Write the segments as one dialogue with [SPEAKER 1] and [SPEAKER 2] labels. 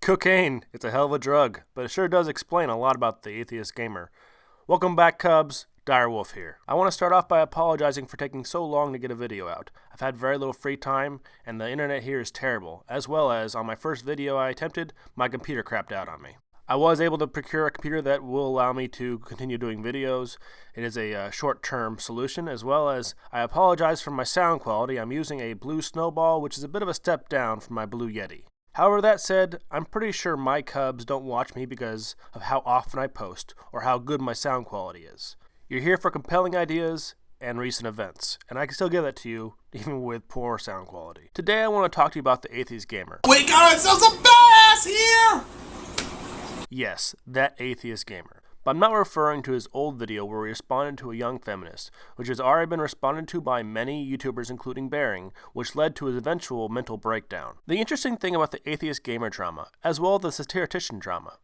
[SPEAKER 1] Cocaine. It's a hell of a drug, but it sure does explain a lot about the Atheist Gamer. Welcome back, Cubs. Direwolf here. I want to start off by apologizing for taking so long to get a video out. I've had very little free time, and the internet here is terrible, as well as on my first video I attempted, my computer crapped out on me. I was able to procure a computer that will allow me to continue doing videos. It is a short-term solution, as well as I apologize for my sound quality. I'm using a blue SnowBall, which is a bit of a step down from my blue Yeti. However, that said, I'm pretty sure my Cubs don't watch me because of how often I post, or how good my sound quality is. You're here for compelling ideas and recent events, and I can still give that to you, even with poor sound quality. Today I want to talk to you about the Atheist Gamer.
[SPEAKER 2] We got ourselves a badass here!
[SPEAKER 1] Yes, that Atheist Gamer. But I'm not referring to his old video where he responded to a young feminist, which has already been responded to by many YouTubers including Bearing, which led to his eventual mental breakdown. The interesting thing about the Atheist Gamer drama, as well as the satirician drama,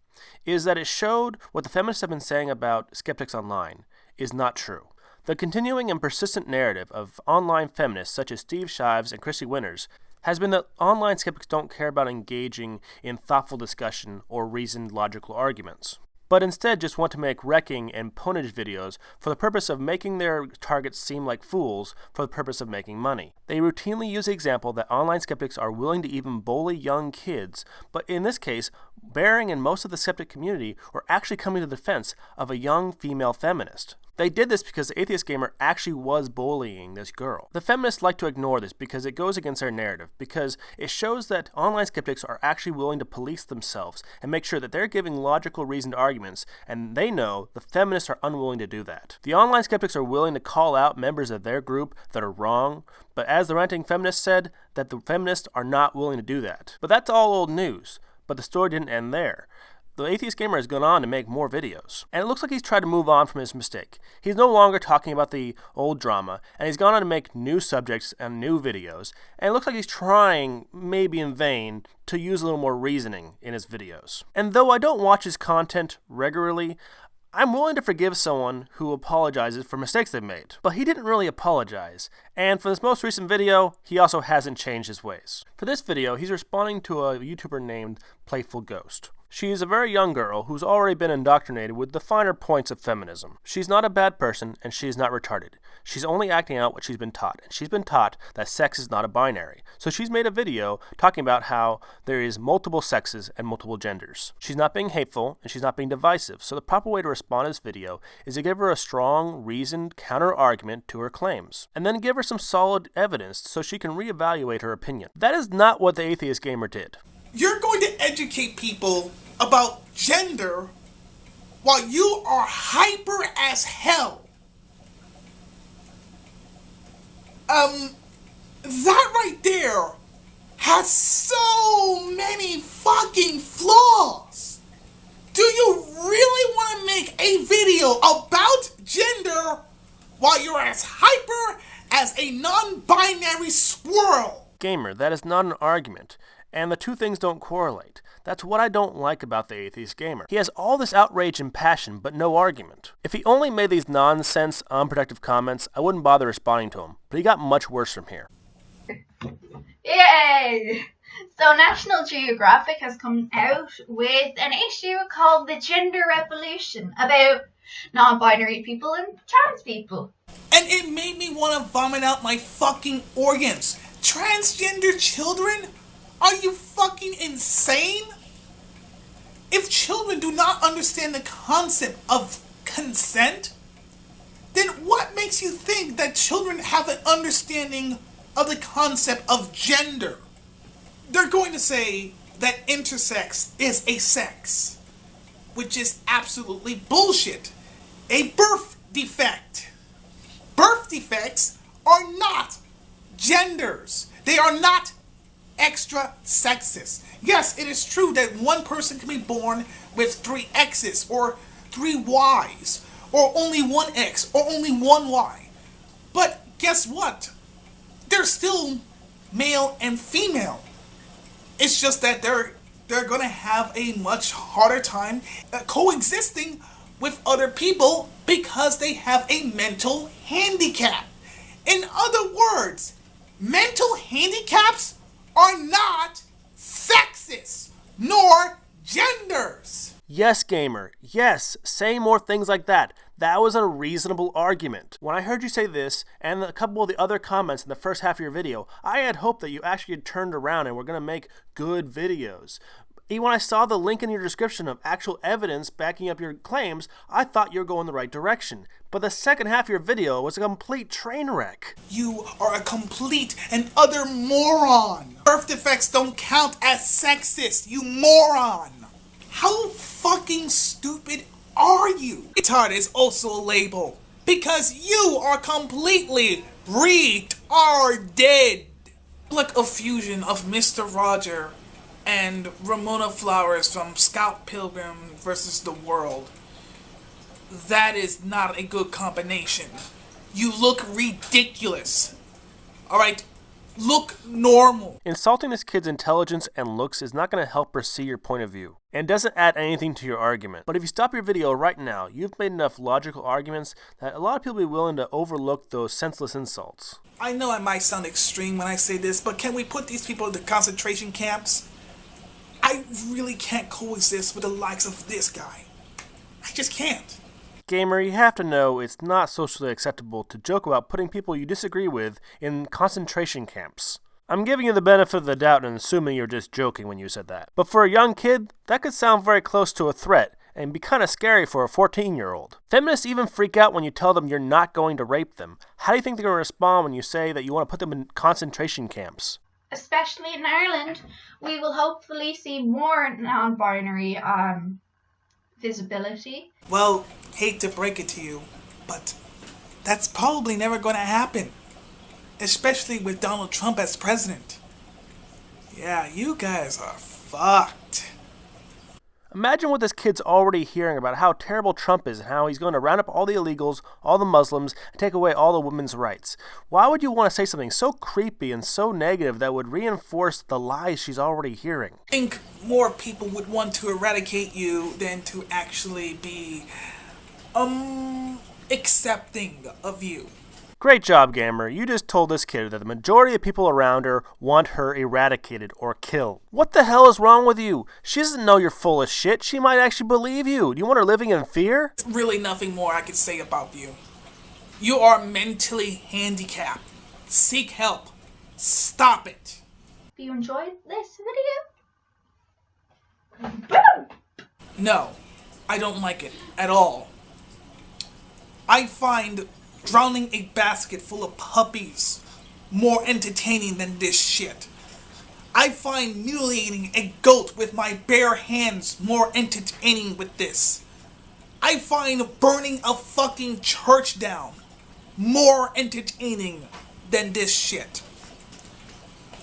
[SPEAKER 1] is that it showed what the feminists have been saying about skeptics online is not true. The continuing and persistent narrative of online feminists such as Steve Shives and Chrissy Winters has been that online skeptics don't care about engaging in thoughtful discussion or reasoned logical arguments, but instead just want to make wrecking and ponage videos for the purpose of making their targets seem like fools for the purpose of making money. They routinely use the example that online skeptics are willing to even bully young kids, but in this case, Bearing and most of the skeptic community were actually coming to the defense of a young female feminist. They did this because the Atheist Gamer actually was bullying this girl. The feminists like to ignore this because it goes against their narrative, because it shows that online skeptics are actually willing to police themselves and make sure that they're giving logical reasoned arguments, and they know the feminists are unwilling to do that. The online skeptics are willing to call out members of their group that are wrong, but as the ranting feminist said, that the feminists are not willing to do that. But that's all old news. But the story didn't end there. The Atheist Gamer has gone on to make more videos, and it looks like he's tried to move on from his mistake. He's no longer talking about the old drama, and he's gone on to make new subjects and new videos, and it looks like he's trying, maybe in vain, to use a little more reasoning in his videos. And though I don't watch his content regularly, I'm willing to forgive someone who apologizes for mistakes they've made. But he didn't really apologize, and for this most recent video, he also hasn't changed his ways. For this video, he's responding to a YouTuber named Playful Ghost. She's a very young girl who's already been indoctrinated with the finer points of feminism. She's not a bad person, and she's not retarded. She's only acting out what she's been taught, and she's been taught that sex is not a binary. So she's made a video talking about how there is multiple sexes and multiple genders. She's not being hateful, and she's not being divisive, so the proper way to respond to this video is to give her a strong, reasoned counter-argument to her claims, and then give her some solid evidence so she can reevaluate her opinion. That is not what the Atheist Gamer did.
[SPEAKER 2] You're going to educate people about gender while you are hyper as hell. That right there has so many fucking flaws. Do you really want to make a video about gender while you're as hyper as a non-binary squirrel?
[SPEAKER 1] Gamer, that is not an argument, and the two things don't correlate. That's what I don't like about the Atheist Gamer. He has all this outrage and passion, but no argument. If he only made these nonsense, unproductive comments, I wouldn't bother responding to him, but he got much worse from here.
[SPEAKER 3] Yay! So National Geographic has come out with an issue called The Gender Revolution, about non-binary people and trans people.
[SPEAKER 2] And it made me want to vomit out my fucking organs. Transgender children? Are you fucking insane? If children do not understand the concept of consent, then what makes you think that children have an understanding of the concept of gender? They're going to say that intersex is a sex, which is absolutely bullshit. A birth defect. Birth defects are not genders. They are not extra sexist. Yes, it is true that one person can be born with 3 X's or 3 Y's or only 1 X or only 1 Y. But guess what? They're still male and female. It's just that they're gonna have a much harder time coexisting with other people because they have a mental handicap. In other words, mental handicaps are not sex
[SPEAKER 1] Yes, gamer. Yes, say more things like that. That was a reasonable argument. When I heard you say this, and a couple of the other comments in the first half of your video, I had hoped that you actually had turned around and were going to make good videos. Even when I saw the link in your description of actual evidence backing up your claims, I thought you were going the right direction. But the second half of your video was a complete train wreck.
[SPEAKER 2] You are a complete and utter moron. Birth defects don't count as sexist, you moron. How fucking stupid are you? Retard is also a label. Because you are completely retarded. Like a fusion of Mr. Roger and Ramona Flowers from Scott Pilgrim vs. the World. That is not a good combination. You look ridiculous. Alright? Look normal.
[SPEAKER 1] Insulting this kid's intelligence and looks is not going to help her see your point of view, and doesn't add anything to your argument. But if you stop your video right now, you've made enough logical arguments that a lot of people will be willing to overlook those senseless insults.
[SPEAKER 2] I know I might sound extreme when I say this, but can we put these people into concentration camps? I really can't coexist with the likes of this guy. I just can't.
[SPEAKER 1] Gamer, you have to know it's not socially acceptable to joke about putting people you disagree with in concentration camps. I'm giving you the benefit of the doubt and assuming you're just joking when you said that. But for a young kid, that could sound very close to a threat and be kind of scary for a 14-year-old. Feminists even freak out when you tell them you're not going to rape them. How do you think they're going to respond when you say that you want to put them in concentration camps?
[SPEAKER 3] Especially in Ireland, we will hopefully see more non-binary visibility.
[SPEAKER 2] Well, hate to break it to you, but that's probably never going to happen. Especially with Donald Trump as president. Yeah, you guys are fucked.
[SPEAKER 1] Imagine what this kid's already hearing about how terrible Trump is and how he's going to round up all the illegals, all the Muslims, and take away all the women's rights. Why would you want to say something so creepy and so negative that would reinforce the lies she's already hearing?
[SPEAKER 2] I think more people would want to eradicate you than to actually be, accepting of you.
[SPEAKER 1] Great job, Gamer. You just told this kid that the majority of people around her want her eradicated or killed. What the hell is wrong with you? She doesn't know you're full of shit. She might actually believe you. Do you want her living in fear?
[SPEAKER 2] There's really nothing more I can say about you. You are mentally handicapped. Seek help. Stop it.
[SPEAKER 3] If you enjoyed this video,
[SPEAKER 2] No, I don't like it at all. I find drowning a basket full of puppies more entertaining than this shit. I find mutilating a goat with my bare hands more entertaining with this. I find burning a fucking church down more entertaining than this shit.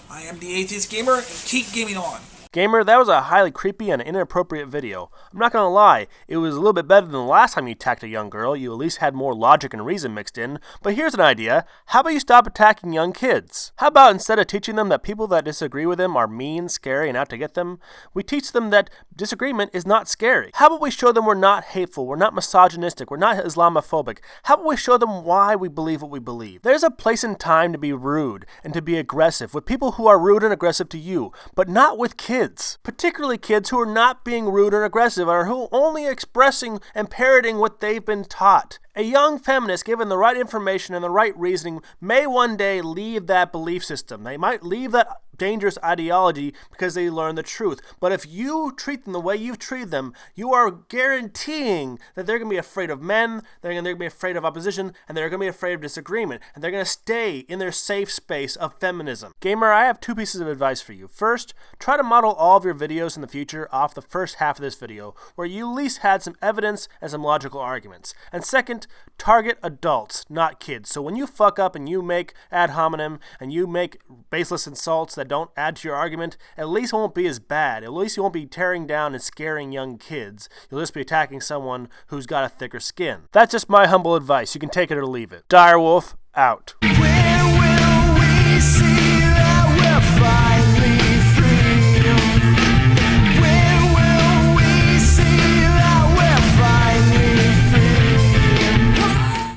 [SPEAKER 2] I am the Atheist Gamer, and keep gaming on.
[SPEAKER 1] Gamer, that was a highly creepy and inappropriate video. I'm not gonna lie, it was a little bit better than the last time you attacked a young girl. You at least had more logic and reason mixed in. But here's an idea. How about you stop attacking young kids? How about instead of teaching them that people that disagree with them are mean, scary, and out to get them, we teach them that disagreement is not scary? How about we show them we're not hateful, we're not misogynistic, we're not Islamophobic? How about we show them why we believe what we believe? There's a place and time to be rude and to be aggressive with people who are rude and aggressive to you, but not with kids. Particularly kids who are not being rude and aggressive or who are only expressing and parroting what they've been taught. A young feminist, given the right information and the right reasoning, may one day leave that belief system. They might leave that dangerous ideology because they learn the truth. But if you treat them the way you've treated them, you are guaranteeing that they're going to be afraid of men, they're going to be afraid of opposition, and they're going to be afraid of disagreement, and they're going to stay in their safe space of feminism. Gamer, I have two pieces of advice for you. First, try to model all of your videos in the future off the first half of this video, where you at least had some evidence and some logical arguments. And second, target adults, not kids. So when you fuck up and you make ad hominem and you make baseless insults that don't add to your argument, at least it won't be as bad. At least you won't be tearing down and scaring young kids. You'll just be attacking someone who's got a thicker skin. That's just my humble advice. You can take it or leave it. Direwolf, out.